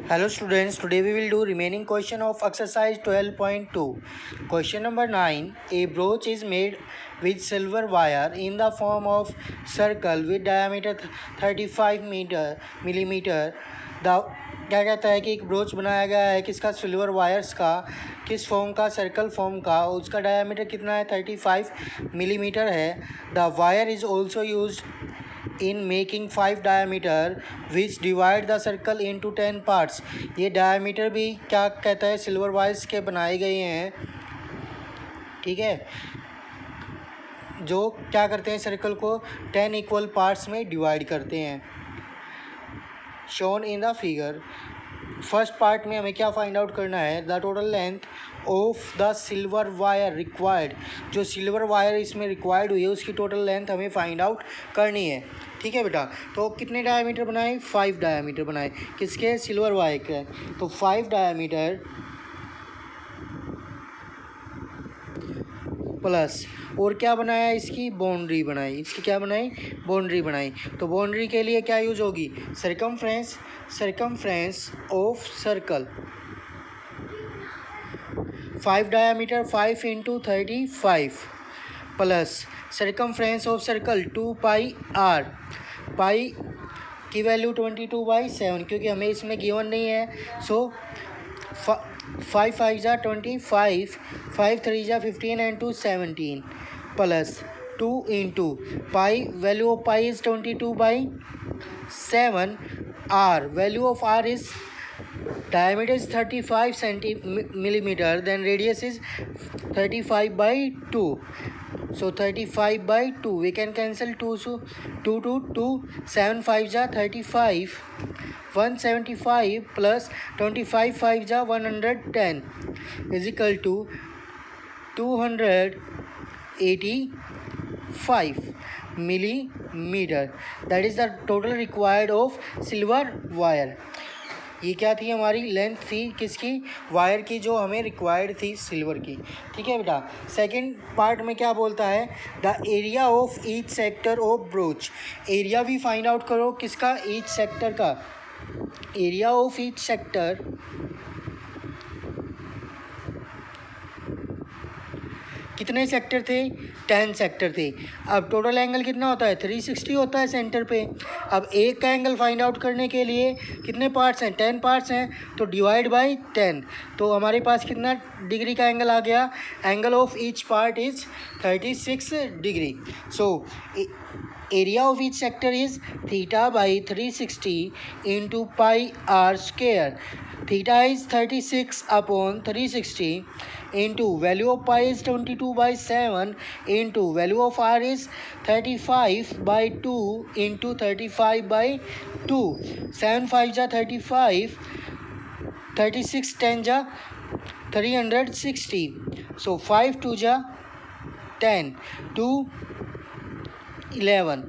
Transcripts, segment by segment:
Hello students, today we will do remaining question of exercise 12.2. Question number 9. A brooch is made with silver wire in the form of circle with diameter 35 millimeter. The क्या कहता है कि एक broach बनाया गया है किसका, silver wires का, किस फॉर्म का, सर्कल फॉर्म का, उसका डायमीटर कितना है 35 मिलीमीटर है. The wire is also use in making 5 diameter which divide the circle into 10 parts. ये diameter भी क्या कहता है, सिल्वर वायर्स के बनाए गए हैं. ठीक है, जो क्या करते हैं, सर्कल को 10 इक्वल पार्ट्स में डिवाइड करते हैं. Shown in the figure. First part में हमें क्या फाइंड आउट करना है, the total length of the silver wire required. जो सिल्वर वायर इसमें रिक्वायर्ड हुई है उसकी टोटल लेंथ हमें फाइंड आउट करनी है. ठीक है बेटा, तो कितने डायमीटर बनाए, 5 डायमीटर बनाए. किसके, सिल्वर वायर के. तो 5 डायमीटर प्लस और क्या बनाया, इसकी बाउंड्री बनाई. इसकी क्या बनाई, बाउंड्री बनाई. तो बाउंड्री के लिए क्या यूज होगी, circumference. Circumference of circle 5 diameter 5 into 35 plus circumference of circle 2 pi r. Pi की वैल्यू 22/7 क्योंकि हमें इसमें गिवन नहीं है. सो 5 5 जा 25, 5 3 जा 15 and 2 17 plus 2 into pi. Value of pi is 22/7. R, value of R is diameter is 35 millimeter, then radius is 35/2. So 35/2 we can cancel 2, so 2 to 2 7 5 ja 35, 175 plus 25 5 ja 110 is equal to 285 millimeter. That is the total required of silver wire. ये क्या थी, हमारी length थी किसकी, wire की, जो हमें required थी सिल्वर की. ठीक है बेटा. सेकंड पार्ट में क्या बोलता है, the area of each sector of broach. Area भी फाइंड आउट करो किसका, ईच सेक्टर का. एरिया ऑफ ईच सेक्टर कितने सेक्टर थे, 10 सेक्टर थे. अब टोटल एंगल कितना होता है, 360 होता है सेंटर पे. अब एक का एंगल फाइंड आउट करने के लिए कितने पार्ट्स हैं, 10 पार्ट्स हैं, तो डिवाइड बाय 10. तो हमारे पास कितना डिग्री का एंगल आ गया, angle of each part is 36 degree. So area of each sector is theta by 360 into pi are square. Theta is 36 upon 360 into value of pi is 22/7 into value of r is 35/2 into 35/2. 7 5 ja 35, 36 10 ja 360. So 5 2 ja 10, 2 11,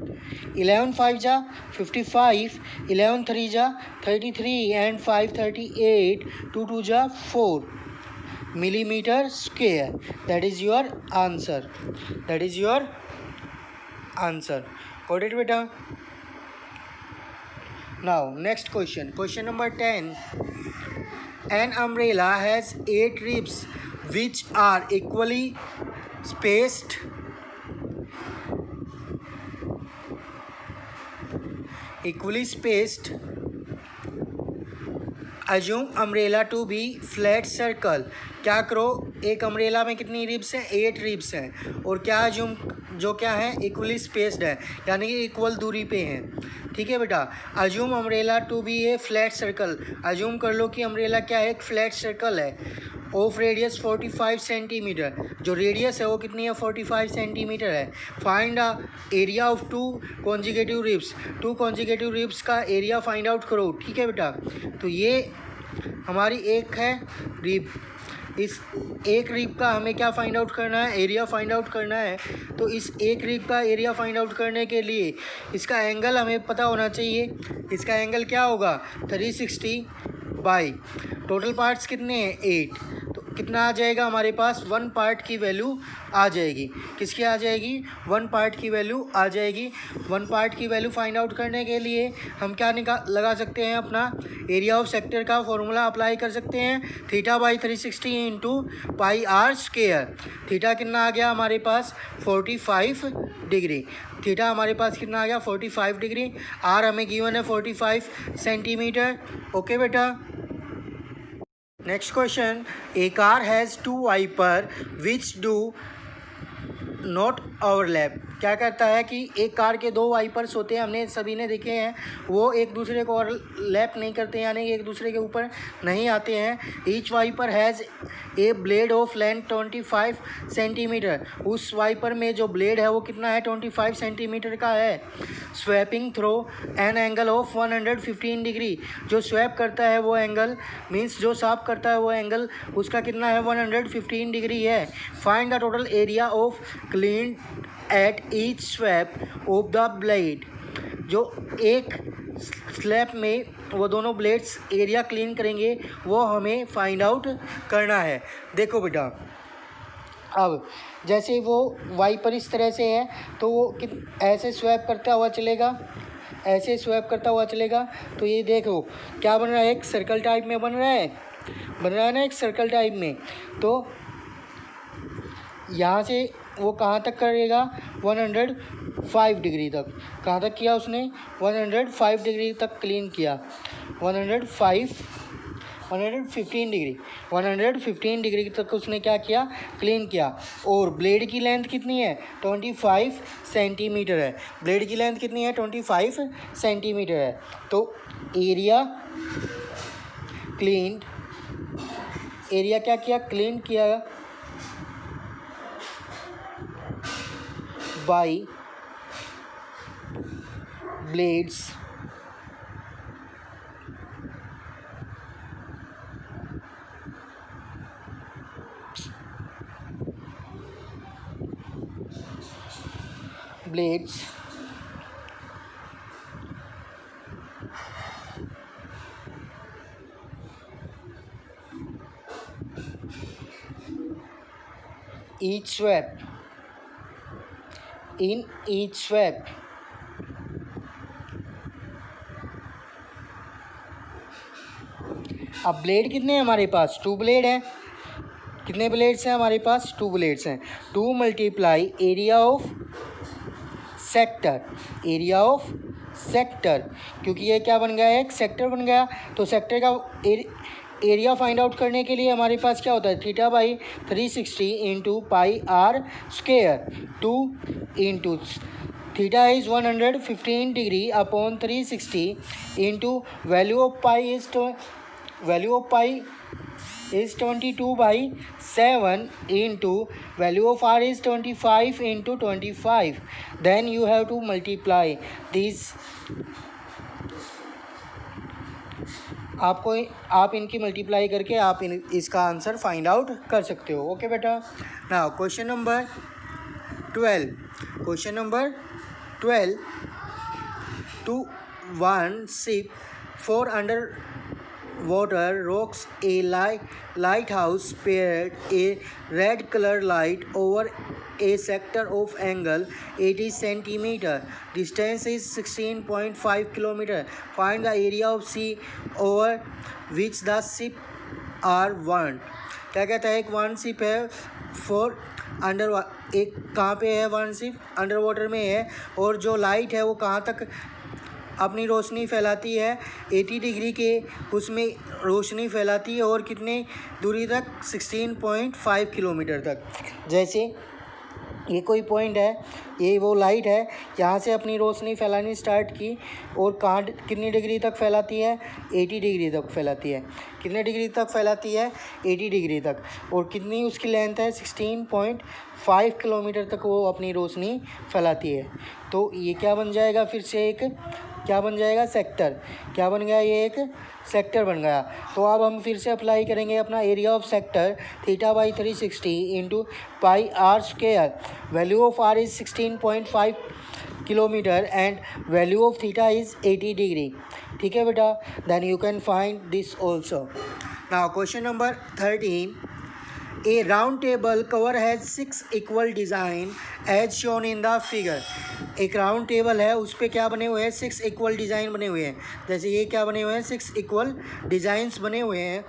11 5 ja 55, 11 3 ja 33 and 5 38, 2 2 ja 4 millimeter square. That is your answer. That is your answer. Got it beta? Now next question, question number 10. An umbrella has 8 ribs which are equally spaced assume umbrella to be flat circle. क्या करो, एक umbrella में कितनी ribs हैं, 8 ribs हैं, और क्या assume, जो क्या है, इक्वली स्पेस्ड है, यानी कि इक्वल दूरी पे हैं. ठीक है बेटा. Assume umbrella to be a flat circle. Assume कर लो कि अम्ब्रेला क्या है, एक फ्लैट सर्कल है. Of radius 45 centimetre. जो रेडियस है वो कितनी है, 45 सेंटीमीटर है. Find the area of 2 consecutive ribs. 2 consecutive ribs का एरिया फाइंड आउट करो. ठीक है बेटा. तो ये हमारी एक है रिब. इस एक रिब का हमें क्या फाइंड आउट करना है, एरिया फाइंड आउट करना है. तो इस एक रिब का एरिया फाइंड आउट करने के लिए इसका एंगल हमें पता होना चाहिए. इसका एंगल क्या होगा, 360 बाई टोटल पार्ट्स कितने हैं, 8. तो कितना आ जाएगा हमारे पास, 1 पार्ट की वैल्यू आ जाएगी। किसकी आ जाएगी, 1 पार्ट की वैल्यू आ जाएगी। 1 पार्ट की वैल्यू फाइंड आउट करने के लिए हम क्या लगा सकते हैं, अपना एरिया ऑफ सेक्टर का फॉर्मूला अप्लाई कर सकते हैं, θ/360 इंटू πr²। थीटा कितना आ गया हमारे पास, 45 डिग्री। थीटा हमारे पास कितना आ गया, 45 डिग्री। आर हमें गिवन है 45 सेंटीमीटर। ओके बेटा। Next question, a car has 2 wiper which do not overlap. क्या करता है कि एक कार के 2 वाइपर्स होते हैं, हमने सभी ने देखे हैं, वो एक दूसरे को ओवरलैप नहीं करते, यानी एक दूसरे के ऊपर नहीं आते हैं। Each wiper has a blade of length 25 centimetre. उस वाइपर में जो ब्लेड है वो कितना है, 25 सेंटीमीटर का है। Sweeping through an angle of 115 degree. जो स्वैप करता है वो एंगल, मीन्स जो साफ करता है वो एंगल, उसका कितना है, 115 डिग्री है। Find the total area of clean at each swap of the blade. जो एक स्लैब में वो दोनों ब्लेड्स एरिया क्लीन करेंगे वो हमें फाइंड आउट करना है। देखो बेटा, अब जैसे वो वाइपर इस तरह से है तो वो ऐसे स्वैप करता हुआ चलेगा, ऐसे स्वैप करता हुआ चलेगा। तो ये देखो क्या बन रहा है, एक सर्कल टाइप में बन रहा है ना, एक सर्कल टाइप में। तो यहाँ से वो कहाँ तक करेगा, 105 डिग्री तक। कहाँ तक किया उसने, 105 डिग्री तक क्लीन किया। 115 डिग्री तक उसने क्या किया, क्लीन किया। और ब्लेड की लेंथ कितनी है, 25 सेंटीमीटर है। ब्लेड की लेंथ कितनी है, 25 सेंटीमीटर है। तो एरिया क्लीन, एरिया क्या किया, क्लीन किया by blades each swap, in each swap अब ब्लेड कितने हैं हमारे पास, 2 ब्लेड हैं। कितने ब्लेड्स हैं हमारे पास, 2 ब्लेड्स हैं। 2 multiply area of sector, area of sector, क्योंकि ये क्या बन गया है, एक सेक्टर बन गया। तो सेक्टर का एरिया फाइंड आउट करने के लिए हमारे पास क्या होता है, θ/360 इंटू πr²। 2 इंटू theta is 115 degree upon 360 into value of pi is 22/7 into value of r is 25 into 25. Then you have to multiply these. आप इनकी मल्टीप्लाई करके आप इसका आंसर फाइंड आउट कर सकते हो। ओके बेटा। Now question number 12 to one ship for underwater rocks a lighthouse paired a red color light over a sector of angle 80 centimeter. Distance is 16.5 kilometer. Find the area of sea over which the ship are warned. क्या कहता है, एक one ship है for under, एक कहाँ पे है, one ship under water में है, और जो लाइट है वो कहाँ तक अपनी रोशनी फैलाती है, 80 डिग्री के उसमें रोशनी फैलाती है, और कितने दूरी तक, 16.5 किलोमीटर तक। जैसे ये कोई पॉइंट है, ये वो लाइट है, यहाँ से अपनी रोशनी फैलानी स्टार्ट की, और कहाँ कितनी डिग्री तक फैलाती है, 80 डिग्री तक फैलाती है। कितने डिग्री तक फैलाती है, 80 डिग्री तक। और कितनी उसकी लेंथ है, 16.5 किलोमीटर तक वो अपनी रोशनी फैलाती है। तो ये क्या बन जाएगा, फिर से एक क्या बन जाएगा, सेक्टर। क्या बन गया, ये एक सेक्टर बन गया। तो अब हम फिर से अप्लाई करेंगे अपना area of sector, θ/360 into πr²। Value of r is 16.5 kilometre and value of theta is 80 degree. ठीक है बेटा, then you can find this also. Now question number 13 a round table cover has 6 equal design as shown in the figure. एक round table है, उस पर क्या बने हुए हैं, 6 इक्वल डिज़ाइन बने हुए हैं। जैसे ये क्या बने हुए हैं, 6 इक्वल डिज़ाइंस बने हुए हैं।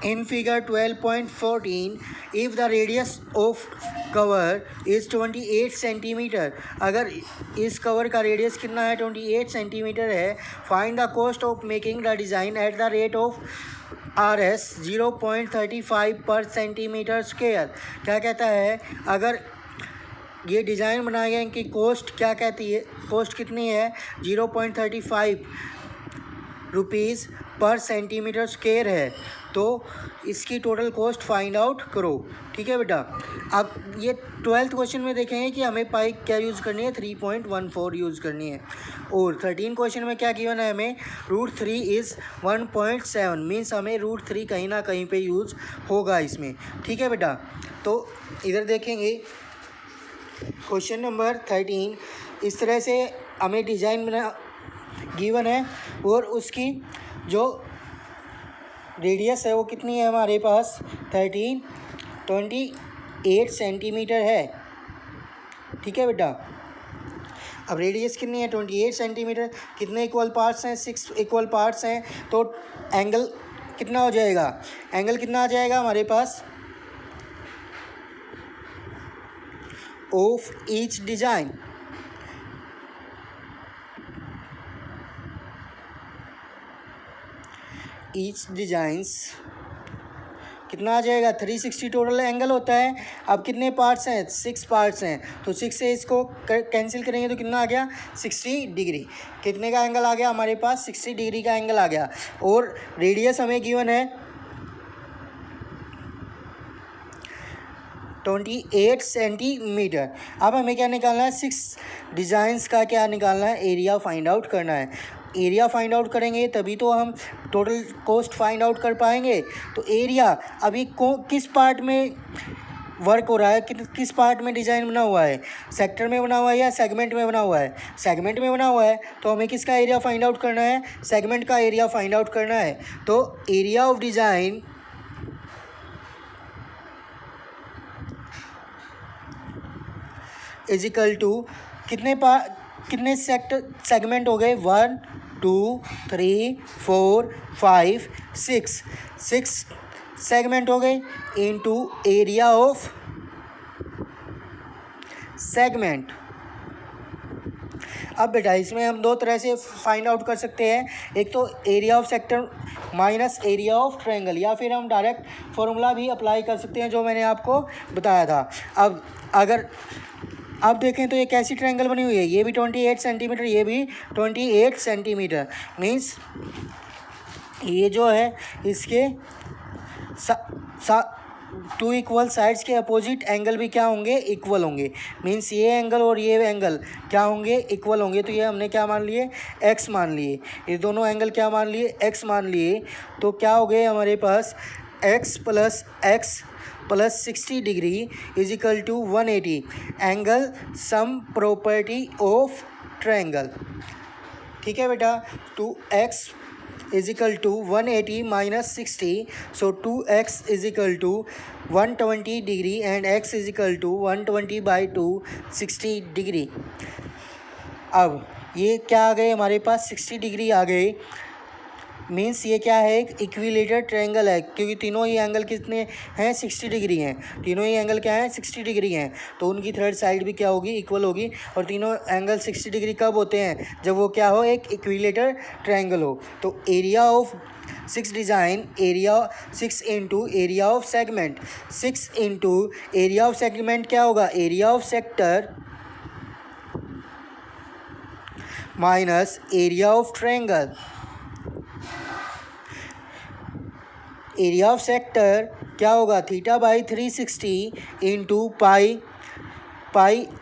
In figure 12.14 if the radius of cover is 28 centimetre, अगर इस कवर का रेडियस कितना है, 28 सेंटीमीटर है, find the cost of making the design at the rate of RS 0.35 पर सेंटीमीटर स्क्वायर। क्या कहता है, अगर ये डिज़ाइन बनाए गए इनकी कॉस्ट क्या कहती है, कॉस्ट कितनी है, 0.35 रुपीज़ पर सेंटीमीटर स्क्वायर है, तो इसकी टोटल कॉस्ट फाइंड आउट करो। ठीक है बेटा। अब ये 12th क्वेश्चन में देखेंगे कि हमें पाई क्या यूज़ करनी है, 3.14 यूज़ करनी है। और 13 क्वेश्चन में क्या गिवन है हमें, √3 इज़ 1.7, मीन्स हमें √3 कहीं ना कहीं पे यूज़ होगा इसमें। ठीक है बेटा। तो इधर देखेंगे क्वेश्चन नंबर 13, इस तरह से हमें डिज़ाइन बना गिवन है और उसकी जो रेडियस है वो कितनी है हमारे पास, 28 सेंटीमीटर है। ठीक है बेटा। अब रेडियस कितनी है, 28 सेंटीमीटर। कितने इक्वल पार्ट्स हैं, 6 इक्वल पार्ट्स हैं, तो एंगल कितना हो जाएगा, एंगल कितना आ जाएगा हमारे पास of each design, each designs कितना आ जाएगा, 360 टोटल एंगल होता है। अब कितने पार्ट्स हैं, 6 पार्ट्स हैं, तो 6 से इसको कैंसिल करेंगे तो कितना आ गया, 60 डिग्री। कितने का एंगल आ गया हमारे पास, 60 डिग्री का एंगल आ गया। और रेडियस हमें गिवन है 28 सेंटीमीटर। अब हमें क्या निकालना है, 6 डिज़ाइंस का क्या निकालना है, एरिया फाइंड आउट करना है। एरिया फाइंड आउट करेंगे तभी तो हम टोटल कॉस्ट फाइंड आउट कर पाएंगे। तो एरिया अभी किस पार्ट में वर्क हो रहा है, किस पार्ट में डिज़ाइन बना हुआ है, सेक्टर में बना हुआ है या सेगमेंट में बना हुआ है, सेगमेंट में बना हुआ है, तो हमें किसका एरिया फाइंड आउट करना है, सेगमेंट का एरिया फाइंड आउट करना है। तो area of design is equal to कितने सेगमेंट हो गए, 1 2 3 4 5 6 सेगमेंट हो गए, इनटू एरिया ऑफ सेगमेंट। अब बेटा इसमें हम दो तरह से फाइंड आउट कर सकते हैं, एक तो area of sector minus area of triangle, या फिर हम डायरेक्ट फॉर्मूला भी अप्लाई कर सकते हैं जो मैंने आपको बताया था। अब देखें तो ये कैसी ट्रायंगल बनी हुई है, ये भी 28 सेंटीमीटर, ये भी 28 सेंटीमीटर, मीन्स ये जो है इसके 2 इक्वल साइड्स के अपोजिट एंगल भी क्या होंगे, इक्वल होंगे। मीन्स ये एंगल और ये एंगल क्या होंगे, इक्वल होंगे। तो ये हमने क्या मान लिए, x मान लिए, ये दोनों एंगल क्या मान लिए, x मान लिए। तो क्या हो गए हमारे पास, x plus 60 degree is equal to 180 angle sum property of triangle. ठीक है बेटा। 2x is equal to 180 minus 60, so 2x is equal to 120 degree and x is equal to 120/2 60 degree. अब ये क्या आ गए हमारे पास, 60 डिग्री आ गए। मीन्स ये क्या है, एक इक्विलेटर ट्रायंगल है, क्योंकि तीनों ही एंगल कितने हैं, 60 डिग्री हैं। तीनों ही एंगल क्या हैं, 60 डिग्री हैं, तो उनकी थर्ड साइड भी क्या होगी, इक्वल होगी। और तीनों एंगल 60 डिग्री कब होते हैं, जब वो क्या हो, एक इक्विलेटर ट्रायंगल हो। तो area of 6 design, area 6 into area of segment, 6 into area of segment क्या होगा, area of sector minus area of triangle. Area of sector क्या होगा, θ/360 into pi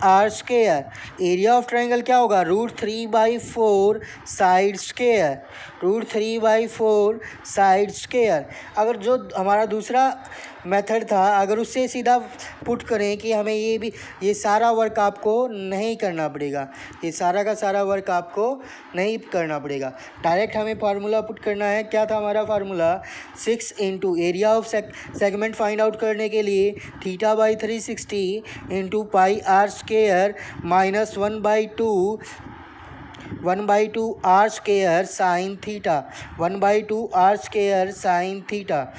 are square. Area of triangle क्या होगा, √3/4 side square, √3/4 side square. अगर जो हमारा दूसरा मेथड था, अगर उससे सीधा पुट करें कि हमें ये सारा वर्क आपको नहीं करना पड़ेगा, ये सारा का सारा वर्क आपको नहीं करना पड़ेगा, डायरेक्ट हमें फार्मूला पुट करना है। क्या था हमारा formula? 6 into area of segment find out करने के लिए θ/360 into pi are square minus 1/2 r square sine theta, 1/2 r square sine theta.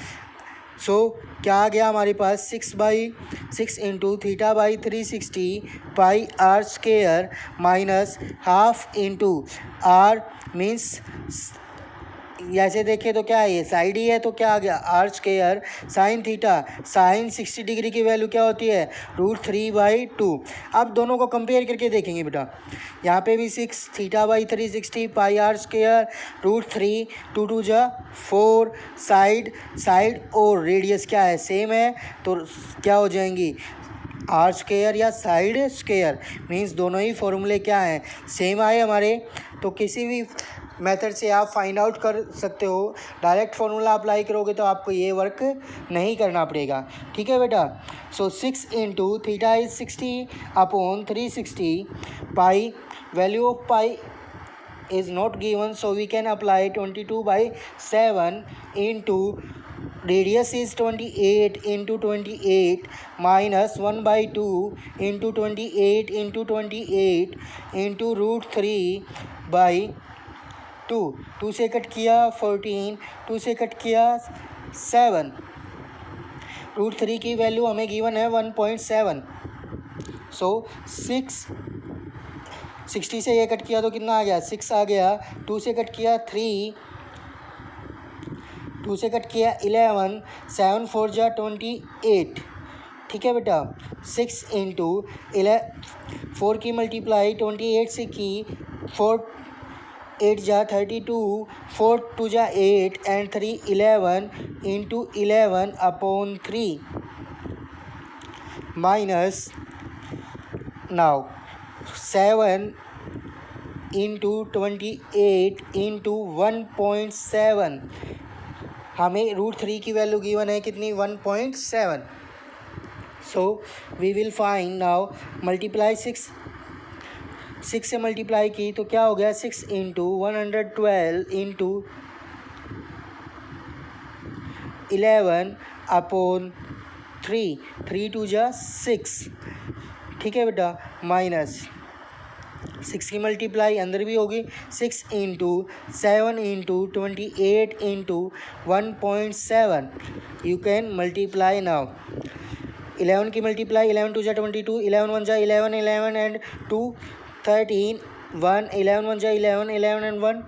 So क्या आ गया हमारे पास? 6 into θ/360 pi are square minus half into r means ऐसे देखें तो क्या है, ये साइड ही है, तो क्या आ गया? R square sine theta. Sine 60 degree की वैल्यू क्या होती है? √3/2। अब दोनों को कंपेयर करके देखेंगे बेटा, यहाँ पे भी 6 θ/360 पाई आर स्क्वायर √3, 2 2 जा 4, साइड और रेडियस क्या है? सेम है, तो क्या हो जाएंगी? आर स्क्वायर या साइड स्क्वायर, मीन्स दोनों ही फॉर्मूले क्या हैं? सेम आए हमारे। तो किसी भी मेथड से आप फाइंड आउट कर सकते हो, डायरेक्ट फार्मूला अप्लाई करोगे तो आपको ये वर्क नहीं करना पड़ेगा। ठीक है बेटा। सो 6 into theta is 60/360 pi, value of pi is not given, so we can apply 22/7 into radius is 28 into 28 minus 1/2 into 28 into 28 into √3/2। 2 से कट किया 14, 2 से कट किया 7, √3 की वैल्यू हमें गिवन है 1.7। सो 60 से ये कट किया तो कितना आ गया? 6 आ गया। 2 से कट किया 3, 2 से कट किया 11, 7 4 जा 28। ठीक है बेटा। 6 इंटू 4 की मल्टीप्लाई 28 से की, 4 8 जा 32, 4 2 जा 8 and 3 11 into 11/3 minus now 7 into 28 into 1.7। हमें √3 की वैल्यू गिवन है कितनी? 1.7। So we will find now multiply 6 से मल्टीप्लाई की तो क्या हो गया? 6 इंटू 112 इंटू 11/3, 3 2 जा 6। ठीक है बेटा। माइनस 6 की मल्टीप्लाई अंदर भी होगी, 6 into 7 into 28 into 1.7। You can multiply now. 11 की मल्टीप्लाई 11 2 जा 22, 11 1 जा 11, 11 एंड 2 13, 1 11 1 जा 11, 11 and 1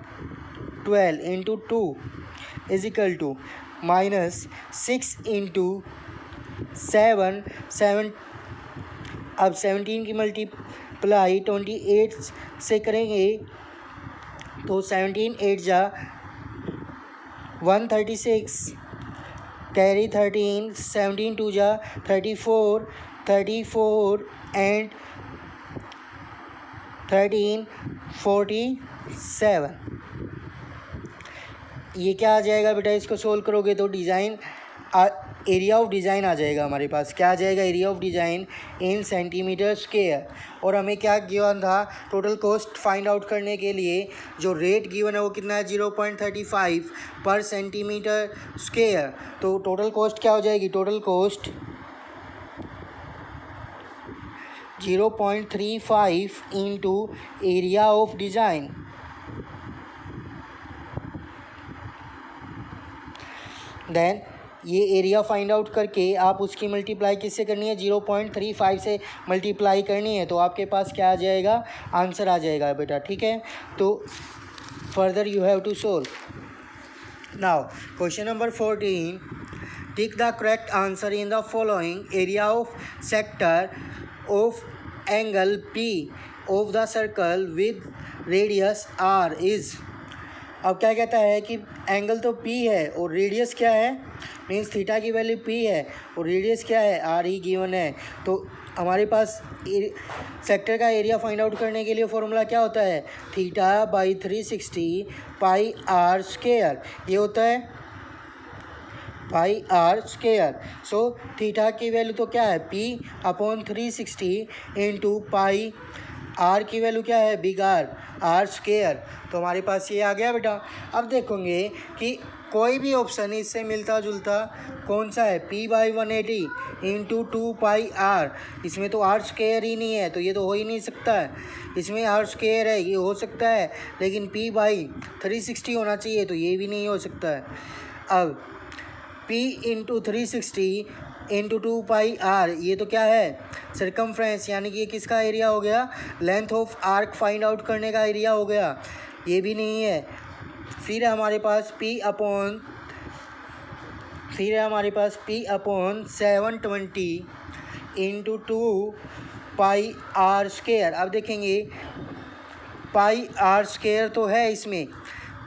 12 into 2 is equal to minus 6 into 7। अब 17 की मल्टीप्लाई 28 से करेंगे तो 17 8 जा 136, कैरी 13, 17 2 जा 34, 34 एंड 13 47। ये क्या आ जाएगा बेटा? इसको सोल्व करोगे तो डिज़ाइन एरिया ऑफ डिज़ाइन आ जाएगा हमारे पास। क्या आ जाएगा? Area of design in centimetre square. और हमें क्या गिवन था? टोटल कॉस्ट फाइंड आउट करने के लिए जो रेट गिवन है वो कितना है? 0.35 पर सेंटीमीटर स्क्वायर। तो टोटल कॉस्ट क्या हो जाएगी? Total cost 0.35 into area of design. Then ये एरिया फाइंड आउट करके आप उसकी मल्टीप्लाई किससे करनी है? 0.35 से मल्टीप्लाई करनी है, तो आपके पास क्या आ जाएगा? आंसर आ जाएगा बेटा। ठीक है। तो further you have to solve. Now question number 14, tick the correct answer in the following. Area of sector of angle P of the circle with radius R is. अब क्या कहता है कि एंगल तो P है और रेडियस क्या है? मीन्स थीटा की वैल्यू P है और रेडियस क्या है? R ही गिवन है। तो हमारे पास सेक्टर का एरिया फाइंड आउट करने के लिए फॉर्मूला क्या होता है? θ/360 पाई आर स्क्वायर। ये होता है pi R square. So theta की वैल्यू तो क्या है P upon 360 into pi R की वैल्यू क्या है बिग आर स्केयर। तो हमारे पास ये आ गया बेटा। अब देखोगे कि कोई भी ऑप्शन इससे मिलता जुलता कौन सा है, p by 180 into 2 pi R. इसमें तो आर स्केयर ही नहीं है तो ये तो हो ही नहीं सकता है। इसमें आर स्केयर है, ये हो सकता है, लेकिन p बाई 360 होना चाहिए तो ये भी नहीं हो सकता है। अब p into 360 into 2 pi R, ये तो क्या है सर्कमफ्रेंस, यानी कि ये किसका एरिया हो गया, length of arc find out करने का एरिया हो गया, ये भी नहीं है। फिर हमारे पास p upon 720 into 2 pi R square. अब देखेंगे पाई आर स्केयर तो है इसमें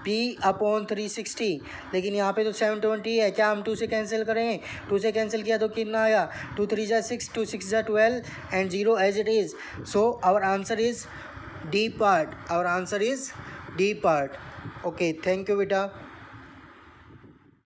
p अपॉन 360, लेकिन यहाँ पे तो 720 है। क्या हम 2 से कैंसिल करें, 2 से कैंसिल किया तो कितना आया, 2 3 जा 6, 2 6 जा 12 and 0 as it is. So our answer is D part, our answer is D part. Okay, thank you बेटा।